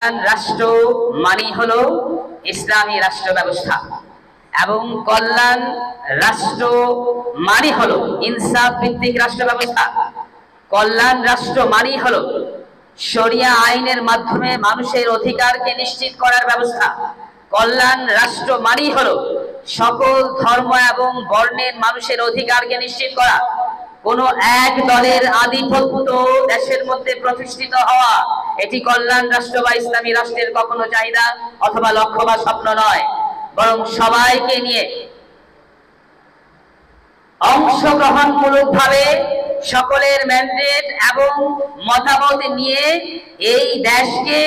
রাষ্ট্র মানেই হলো ইসলামী রাষ্ট্র ব্যবস্থা এবং কল্যাণ রাষ্ট্র মানে হলো ইনসাফ ভিত্তিক রাষ্ট্র ব্যবস্থা। কল্যাণ রাষ্ট্র মানেই হলো শরিয়া আইনের মাধ্যমে মানুষের অধিকারকে নিশ্চিত করার ব্যবস্থা। কল্যাণ রাষ্ট্র মানেই হলো সকল ধর্ম এবং বর্ণের মানুষের অধিকারকে নিশ্চিত করা। কোন এক দলের আধিপত্য দেশের মধ্যে প্রতিষ্ঠিত হওয়া এটি কল্যাণ রাষ্ট্র বা ইসলামী রাষ্ট্রের কখনো চাহিদা অথবা লক্ষ্য বা স্বপ্ন নয়, বরং সবাইকে নিয়ে অংশগ্রহণমূলকভাবে সকলের ম্যান্ডেট এবং মতামত নিয়ে এই দেশকে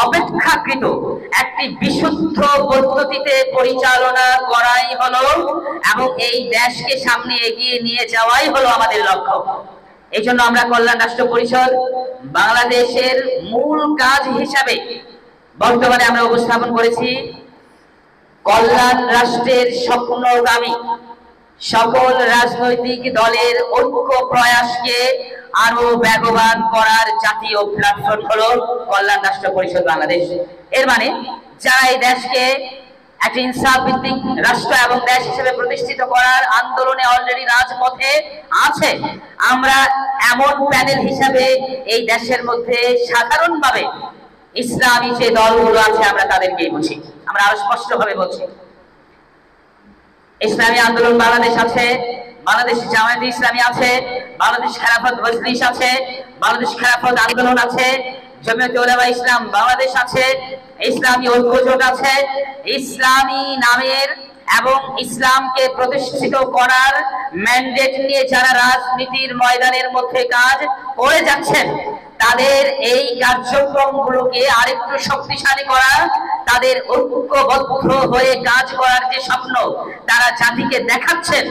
অপেক্ষাকৃত একটি বিশুদ্ধ পদ্ধতিতে পরিচালনা করাই হলো এবং এই দেশকে সামনে এগিয়ে নিয়ে যাওয়াই হলো আমাদের লক্ষ্য। এই জন্য আমরা কল্যাণ রাষ্ট্র পরিষদ বাংলাদেশের মূল কাজ হিসাবে বর্তমানে আমরা উপস্থাপন করেছি কল্যাণ রাষ্ট্রের স্বপ্নগামী সকল রাজনৈতিক দলের ঐক্য প্রয়াসকে আরো বেগবান করার জাতীয় প্ল্যাটফর্ম হলো কল্যাণ রাষ্ট্র পরিষদ বাংলাদেশ। এর মানে যারা এই দেশকে একটি ইনসাফ ভিত্তিক রাষ্ট্র এবং দেশ হিসেবে প্রতিষ্ঠিত করার আন্দোলনে অলরেডি রাজপথে আছে, আমরা এমন প্যানেল হিসাবে এই দেশের মধ্যে সাধারণভাবে ইসলামী যে দলগুলো আছে আমরা তাদেরকেই বুঝি। আমরা আরো স্পষ্টভাবে বলছি, ইসলামী আন্দোলন বাংলাদেশ আছে, বাংলাদেশ জামায়াতে ইসলামী আছে, বাংলাদেশ খেলাফত মজলিস আছে, বাংলাদেশ খেলাফত আন্দোলন আছে, জমিয়তে উলামা ইসলাম বাংলাদেশ আছে, ইসলামী ঐক্য জোট আছে। ইসলামী নামের এবং ইসলামকে প্রতিষ্ঠিত করার ম্যান্ডেট নিয়ে যারা রাজনীতির ময়দানের মধ্যে কাজ করে যাচ্ছেন তাদের এই কার্যক্রমগুলোকে আরেকটু শক্তিশালী করা, তাদের ঐক্যবদ্ধ হয়ে কাজ করার যে স্বপ্ন তারা জাতিকে দেখাচ্ছেন,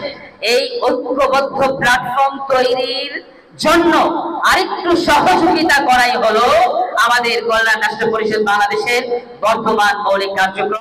এই ঐক্যবদ্ধ প্ল্যাটফর্ম তৈরির জন্য আরেকটু সহযোগিতা করাই হলো আমাদের কল্যাণ রাষ্ট্র পরিষদ বাংলাদেশের বর্তমান মৌলিক কার্যক্রম।